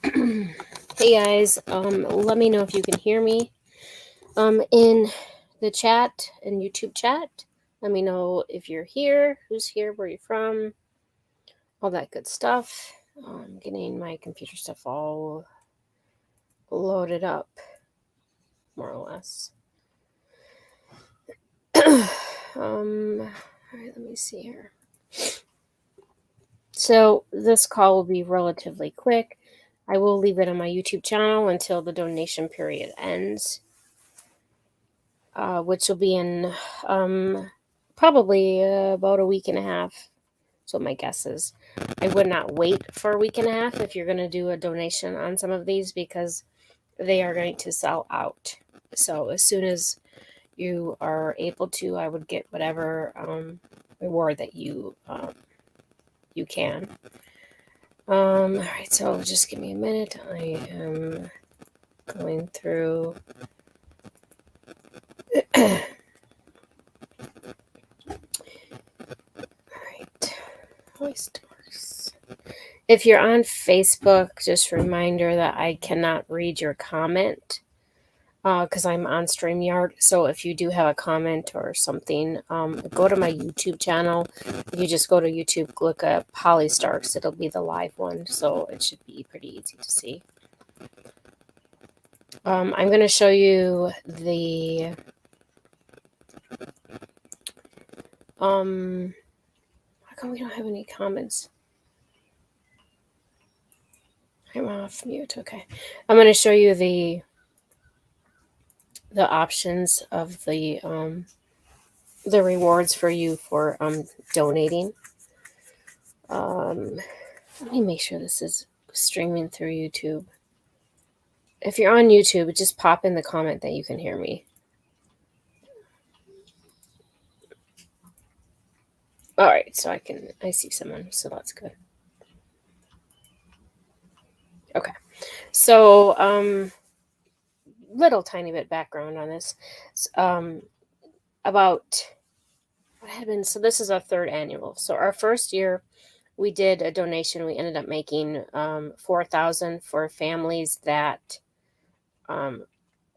Hey guys, let me know if you can hear me. In the chat, in YouTube chat, let me know if you're here, who's here, where you're from, all that good stuff. Getting my computer stuff all loaded up, more or less. All right, let me see here. So this call will be relatively quick. I will leave it on my YouTube channel until the donation period ends. Which will be in probably about a week and a half. So my guess is I would not wait for a week and a half if you're going to do a donation on some of these because they are going to sell out. So as soon as you are able to, I would get whatever reward that you can. All right, so just give me a minute. I am going through. Stores. If you're on Facebook, just a reminder that I cannot read your comment because I'm on StreamYard. So if you do have a comment or something, go to my YouTube channel. If you just go to YouTube, look at Polystarks, it'll be the live one. So it should be pretty easy to see. I'm going to show you the how come we don't have any comments? I'm off mute. Okay. I'm going to show you the options of the rewards for you for donating. Let me make sure this is streaming through YouTube. If you're on YouTube, just pop in the comment that you can hear me. All right, so I see someone, so that's good. Okay, so little tiny bit background on this. About what happened. So this is our third annual. So our first year, we did a donation. We ended up making $4,000 for families that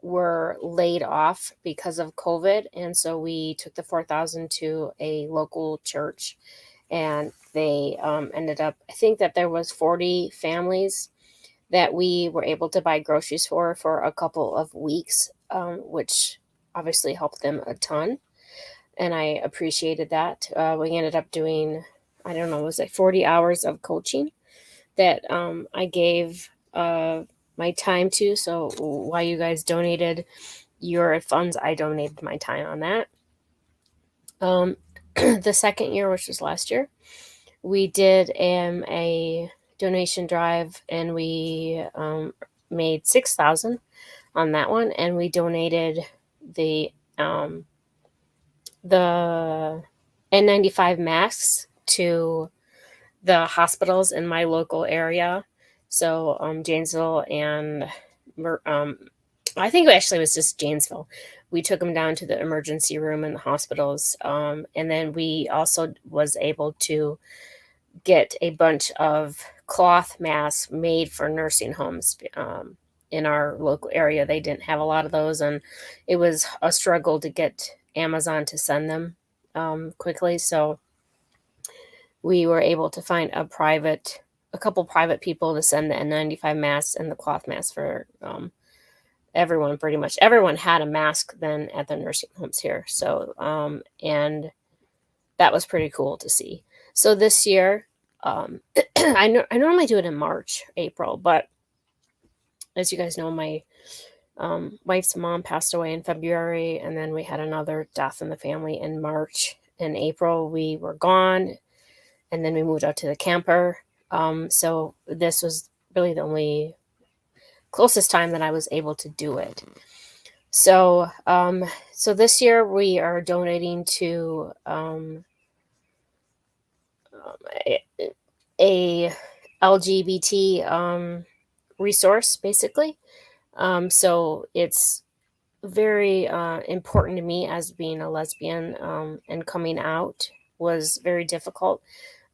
were laid off because of COVID, and so we took the $4,000 to a local church, and they ended up. I think that there was 40 families that we were able to buy groceries for a couple of weeks, which obviously helped them a ton, and I appreciated that. We ended up doing, I don't know, it was like 40 hours of coaching that I gave my time to. So while you guys donated your funds, I donated my time on that. The second year, which was last year, we did a donation drive, and we made $6,000 on that one, and we donated the N95 masks to the hospitals in my local area. So Janesville and I think it actually was just Janesville. We took them down to the emergency room in the hospitals, and then we also was able to get a bunch of cloth masks made for nursing homes in our local area. They didn't have a lot of those, and it was a struggle to get Amazon to send them quickly. So we were able to find a couple private people to send the N95 masks and the cloth masks for everyone. Pretty much everyone had a mask then at the nursing homes here. So and that was pretty cool to see. So this year, I normally do it in March, April, but as you guys know, my wife's mom passed away in February, and then we had another death in the family in March. In April, we were gone, and then we moved out to the camper. So this was really the only closest time that I was able to do it. So so this year we are donating to a LGBT resource, basically. So it's very important to me as being a lesbian, and coming out was very difficult.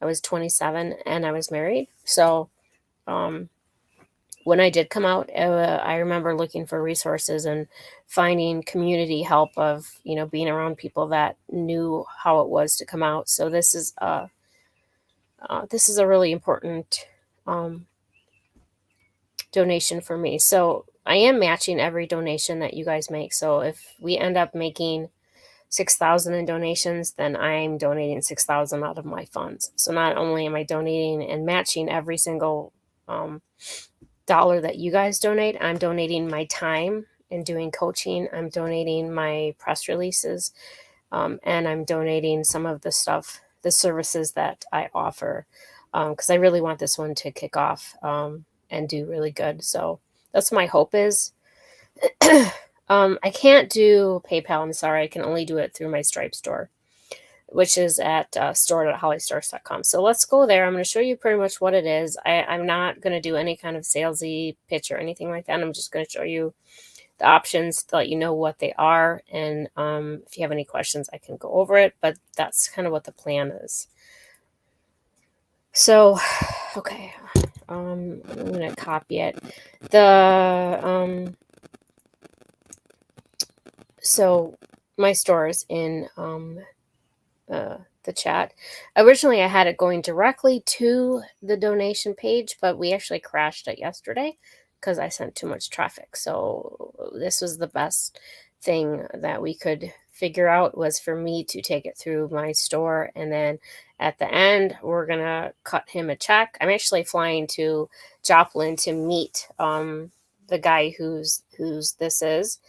I was 27 and I was married. So when I did come out, I remember looking for resources and finding community help of, being around people that knew how it was to come out. So this is a really important um, donation for me. So I am matching every donation that you guys make. So if we end up making 6,000 in donations, then I'm donating 6,000 out of my funds. So not only am I donating and matching every single dollar that you guys donate, I'm donating my time in doing coaching. I'm donating my press releases, and I'm donating some of the stuff, the services that I offer, because I really want this one to kick off and do really good. So that's my hope is. I can't do PayPal. I'm sorry. I can only do it through my Stripe store, which is at store.hollystars.com. So let's go there. I'm going to show you pretty much what it is. I'm not going to do any kind of salesy pitch or anything like that. I'm just going to show you the options to let you know what they are. And if you have any questions, I can go over it. But that's kind of what the plan is. So, okay. I'm going to copy it. So my store is in the chat. Originally, I had it going directly to the donation page, but we actually crashed it yesterday because I sent too much traffic. So this was the best thing that we could figure out, was for me to take it through my store, and then at the end we're gonna cut him a check. I'm actually flying to Joplin to meet the guy whose this is.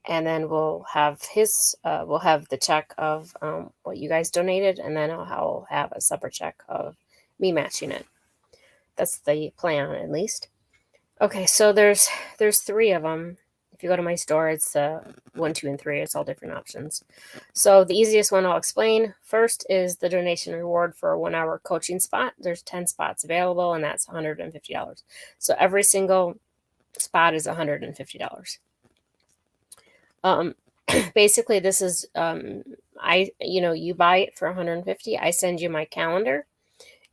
And then we'll have the check of what you guys donated, and then I'll have a separate check of me matching it. That's the plan, at least. Okay, so there's 3 of them. If you go to my store, it's 1, 2, and 3. It's all different options. So the easiest one I'll explain first is the donation reward for a 1-hour coaching spot. There's 10 spots available, and that's $150. So every single spot is $150. Basically, this is you buy it for $150. I send you my calendar.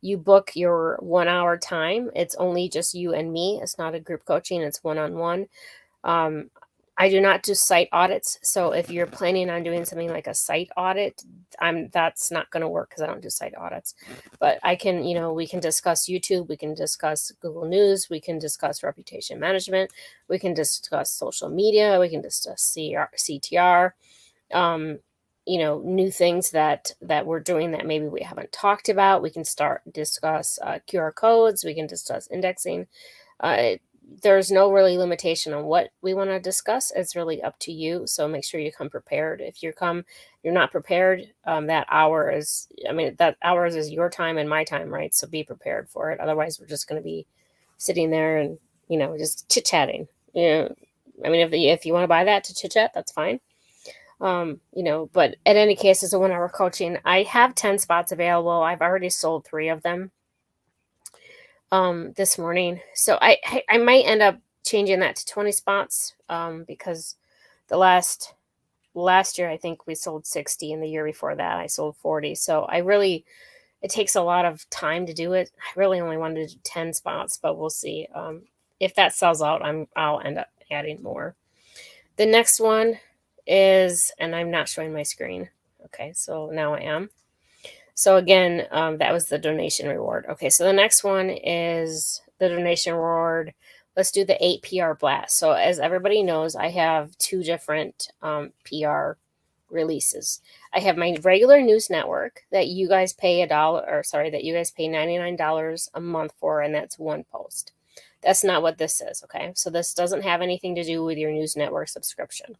You book your 1-hour time. It's only just you and me. It's not a group coaching. It's one-on-one. I do not do site audits. So if you're planning on doing something like a site audit, that's not going to work because I don't do site audits. But I can, we can discuss YouTube, we can discuss Google News, we can discuss reputation management, we can discuss social media, we can discuss CTR, new things that we're doing that maybe we haven't talked about. We can discuss QR codes, we can discuss indexing. There's no really limitation on what we want to discuss. It's really up to you. So make sure you come prepared. If you're not prepared, that hour is your time and my time, right? So be prepared for it. Otherwise, we're just going to be sitting there and, just chit-chatting. If you want to buy that to chit-chat, that's fine. But at any case, it's a 1-hour coaching. I have 10 spots available. I've already sold 3 of them this morning. So I might end up changing that to 20 spots because the last year I think we sold 60, and the year before that I sold 40. So it takes a lot of time to do it. I really only wanted to do 10 spots, but we'll see. If that sells out, I'll end up adding more. The next one is, and I'm not showing my screen. Okay, so now I am. So again, that was the donation reward. Okay, so the next one is the donation reward. Let's do the 8 PR blast. So as everybody knows, I have 2 different PR releases. I have my regular news network that you guys pay $99 a month for, and that's 1 post. That's not what this is, okay? So this doesn't have anything to do with your news network subscription.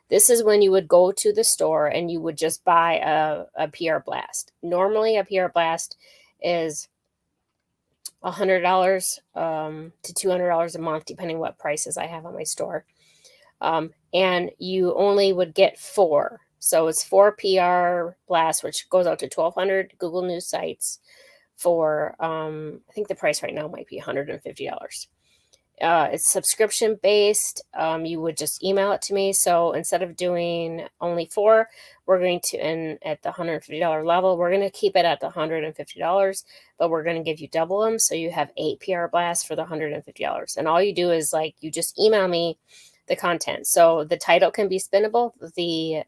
This is when you would go to the store and you would just buy a PR blast. Normally, a PR blast is $100 to $200 a month, depending what prices I have on my store. And you only would get 4. So it's 4 PR blasts, which goes out to 1,200 Google News sites for, I think the price right now might be $150. It's subscription based. You would just email it to me. So instead of doing only 4, we're going to, and at the $150 level, we're going to keep it at the $150, but we're going to give you double them. So you have 8 PR blasts for the $150. And all you do is like, you just email me the content. So the title can be spinnable. The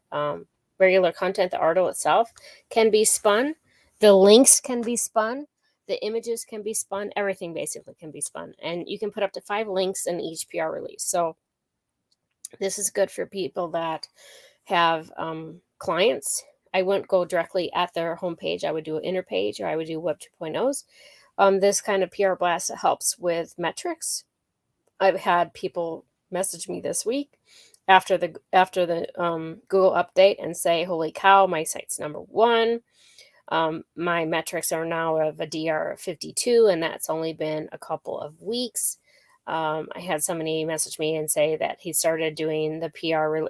regular content, the article itself can be spun. The links can be spun. The images can be spun. Everything basically can be spun. And you can put up to 5 links in each PR release. So this is good for people that have clients. I wouldn't go directly at their homepage. I would do an inner page, or I would do Web 2.0s. This kind of PR blast helps with metrics. I've had people message me this week after the Google update and say, "Holy cow, my site's number 1. My metrics are now of a DR 52, and that's only been a couple of weeks." I had somebody message me and say that he started doing the PR,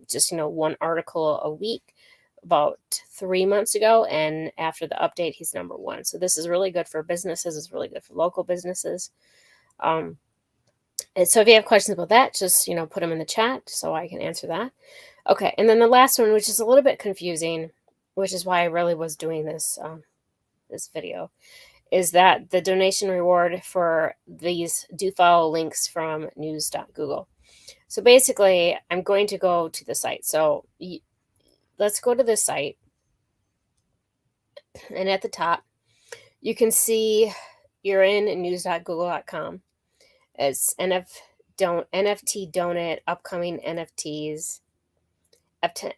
just, 1 article a week about 3 months ago. And after the update, he's number 1. So this is really good for businesses. It's really good for local businesses. And so if you have questions about that, just, put them in the chat so I can answer that. Okay. And then the last one, which is a little bit confusing, which is why I really was doing this, this video, is that the donation reward for these do follow links from news.google. So basically, I'm going to go to the site. So let's go to this site. And at the top, you can see you're in news.google.com. It's NFT donate, upcoming NFTs,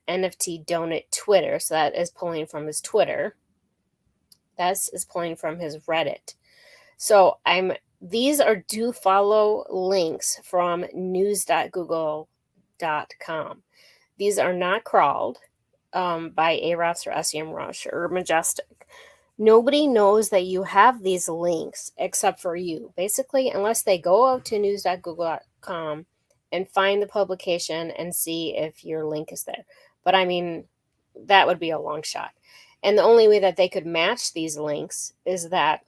NFT donate Twitter. So that is pulling from his Twitter. That is pulling from his Reddit. So these are do follow links from news.google.com. These are not crawled by Ahrefs or SEMrush or Majestic. Nobody knows that you have these links except for you. Basically, unless they go out to news.google.com and find the publication and see if your link is there. But I mean, that would be a long shot. And the only way that they could match these links is that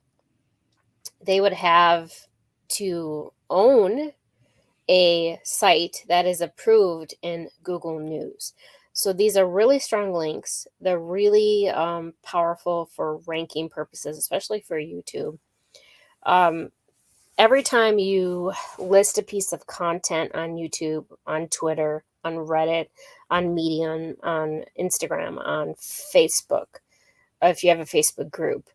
they would have to own a site that is approved in Google News. So these are really strong links. They're really powerful for ranking purposes, especially for YouTube. Every time you list a piece of content on YouTube, on Twitter, on Reddit, on Medium, on Instagram, on Facebook, if you have a Facebook group,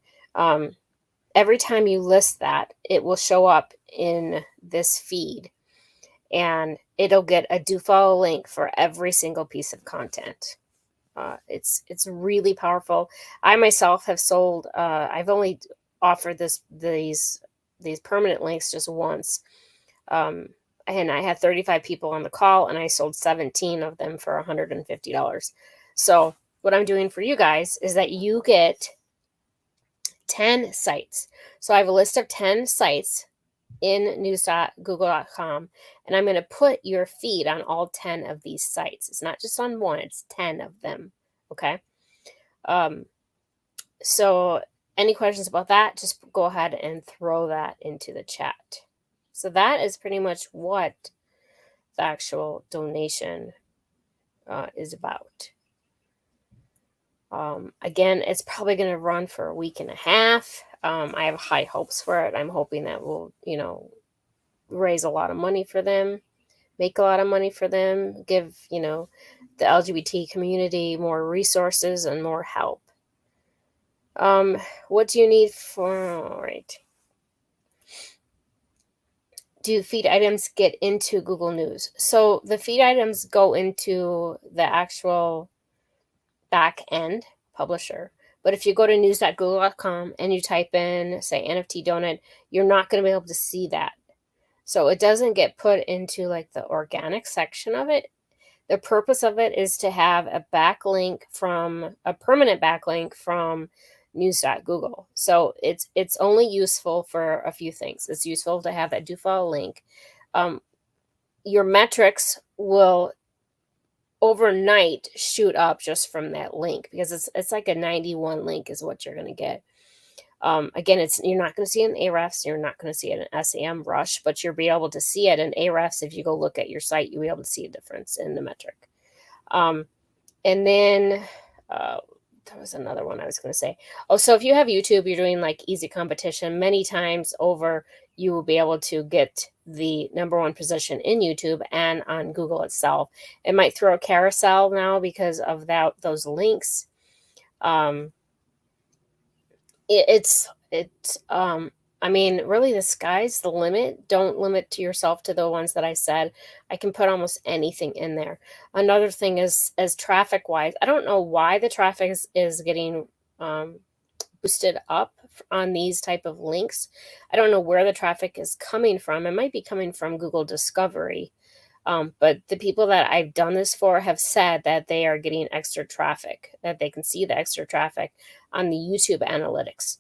every time you list that, it will show up in this feed. And it'll get a do follow link for every single piece of content. It's really powerful. I myself have sold. I've only offered these permanent links just once, and I had 35 people on the call, and I sold 17 of them for $150. So what I'm doing for you guys is that you get 10 sites. So I have a list of 10 sites in news.google.com, and I'm going to put your feed on all 10 of these sites. It's not just on one, it's 10 of them. Okay. So any questions about that, just go ahead and throw that into the chat. So that is pretty much what the actual donation is about. Again, it's probably going to run for a week and a half. I have high hopes for it. I'm hoping that we'll, raise a lot of money for them, make a lot of money for them, give, the LGBT community more resources and more help. What do you need for, right? Do feed items get into Google News? So the feed items go into the actual back end publisher. But if you go to news.google.com and you type in, say, NFT donut, you're not going to be able to see that. So it doesn't get put into like the organic section of it. The purpose of it is to have a backlink from a permanent backlink from news.google. So it's only useful for a few things. It's useful to have that do follow link. Your metrics will overnight shoot up just from that link because it's like a 91 link is what you're going to get. Again, you're not going to see it in Ahrefs, you're not going to see it in SEMrush, but you'll be able to see it in Ahrefs. If you go look at your site, you'll be able to see a difference in the metric. And then there was another one I was going to say. Oh, so if you have YouTube, you're doing like easy competition, many times over, you will be able to get the #1 position in YouTube and on Google itself. It might throw a carousel now because of those links. I mean, really, the sky's the limit. Don't limit to yourself to the ones that I said. I can put almost anything in there. Another thing is, as traffic wise, I don't know why the traffic is getting boosted up on these type of links. I don't know where the traffic is coming from. It might be coming from Google Discovery. But the people that I've done this for have said that they are getting extra traffic, that they can see the extra traffic on the YouTube analytics.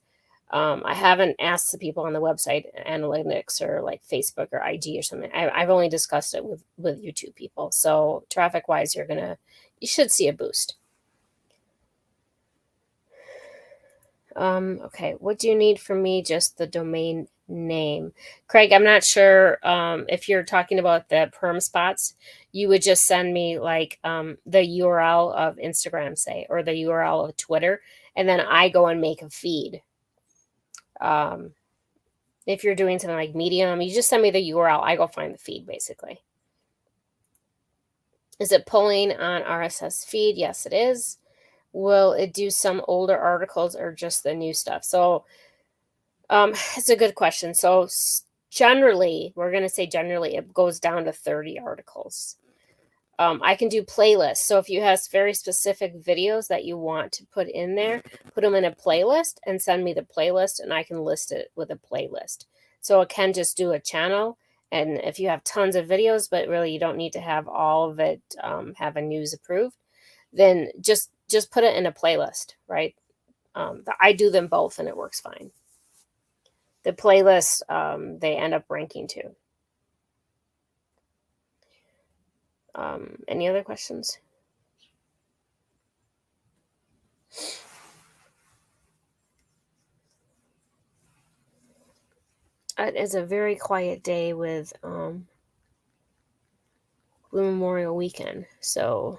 I haven't asked the people on the website analytics or like Facebook or IG or something. I've only discussed it with YouTube people. So traffic wise, you should see a boost. Okay, what do you need from me? Just the domain name. Craig, I'm not sure if you're talking about the perm spots. You would just send me like the URL of Instagram, say, or the URL of Twitter, and then I go and make a feed. If you're doing something like Medium, you just send me the URL. I go find the feed, basically. Is it pulling on RSS feed? Yes, it is. Will it do some older articles or just the new stuff? So it's a good question. So generally, we're going to say generally, it goes down to 30 articles. I can do playlists. So if you have very specific videos that you want to put in there, put them in a playlist and send me the playlist, and I can list it with a playlist. So it can just do a channel. And if you have tons of videos, but really you don't need to have all of it have a news approved, then just put it in a playlist, right? I do them both and it works fine. The playlist, they end up ranking too. Any other questions? It is a very quiet day with Blue Memorial Weekend, so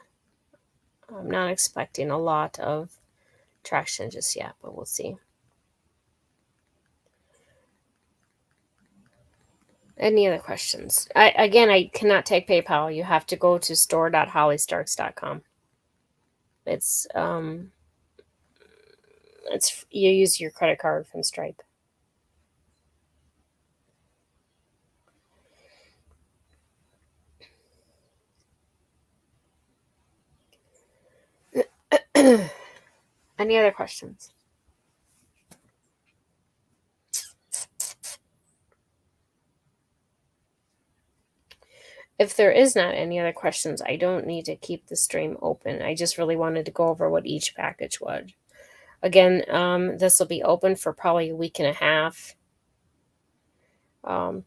I'm not expecting a lot of traction just yet, but we'll see. Any other questions? I cannot take PayPal. You have to go to store.hollystarks.com. It's you use your credit card from Stripe. Any other questions? If there is not any other questions, I don't need to keep the stream open. I just really wanted to go over what each package was. Again, this will be open for probably a week and a half. And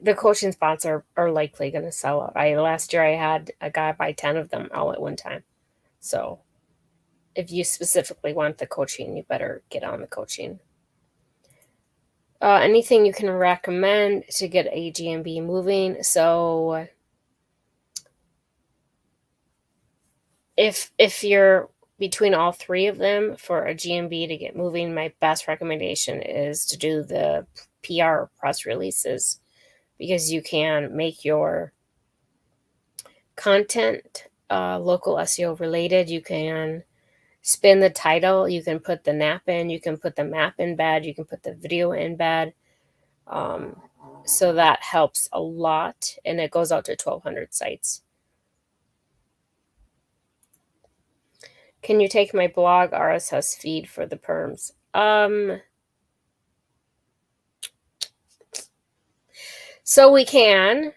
the coaching spots are likely going to sell out. Last year I had a guy buy 10 of them all at one time. So if you specifically want the coaching, you better get on the coaching. Anything you can recommend to get a GMB moving? So if you're between all three of them for a GMB to get moving, my best recommendation is to do the PR press releases, because you can make your content local SEO related. You can spin the title, you can put the NAP in, you can put the map in bed, you can put the video in bed. So that helps a lot, and it goes out to 1,200 sites. Can you take my blog RSS feed for the perms? So we can.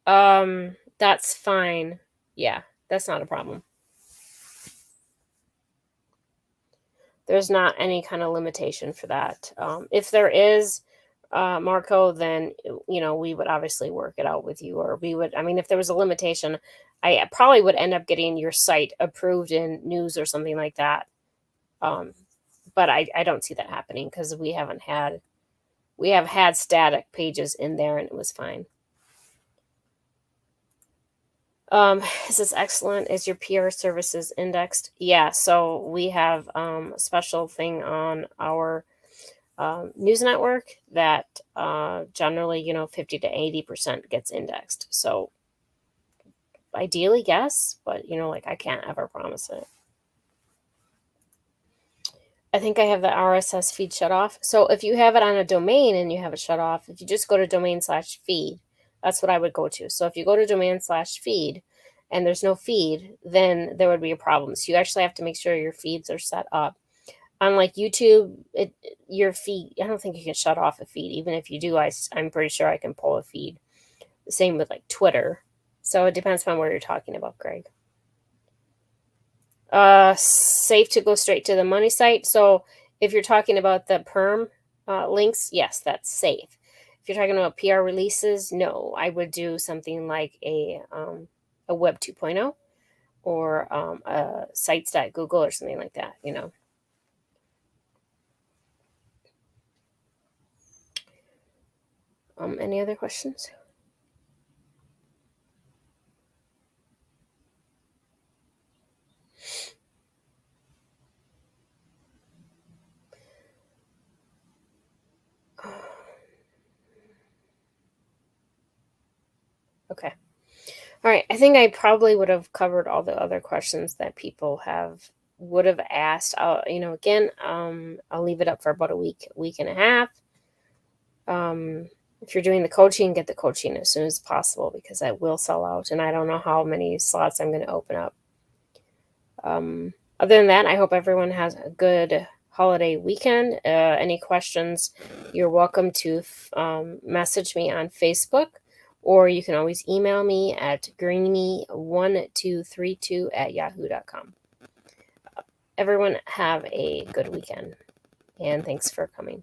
That's fine. Yeah, that's not a problem. There's not any kind of limitation for that. If there is, Marco, then we would obviously work it out with you, or we would. I mean, if there was a limitation, I probably would end up getting your site approved in news or something like that. Um, but I don't see that happening because we have had static pages in there and it was fine. This is excellent. Is your PR services indexed? Yeah, so we have a special thing on our news network that generally, 50 to 80% gets indexed. So ideally, yes, but like I can't ever promise it. I think I have the RSS feed shut off. So if you have it on a domain and you have it shut off, if you just go to domain/feed, that's what I would go to. So if you go to domain/feed and there's no feed, then there would be a problem. So you actually have to make sure your feeds are set up. Unlike YouTube, your feed, I don't think you can shut off a feed. Even if you do, I'm pretty sure I can pull a feed. The same with like Twitter. So it depends on where you're talking about, Greg. Safe to go straight to the money site. So if you're talking about the perm links, yes, that's safe. If you're talking about PR releases, no, I would do something like a Web 2.0 or a sites.google or something like that, Any other questions? Okay. All right. I think I probably would have covered all the other questions that people would have asked. Again, I'll leave it up for about a week and a half. If you're doing the coaching, get the coaching as soon as possible because I will sell out, and I don't know how many slots I'm going to open up. Other than that, I hope everyone has a good holiday weekend. Any questions, you're welcome to message me on Facebook, or you can always email me at greeny1232@yahoo.com. Everyone have a good weekend, and thanks for coming.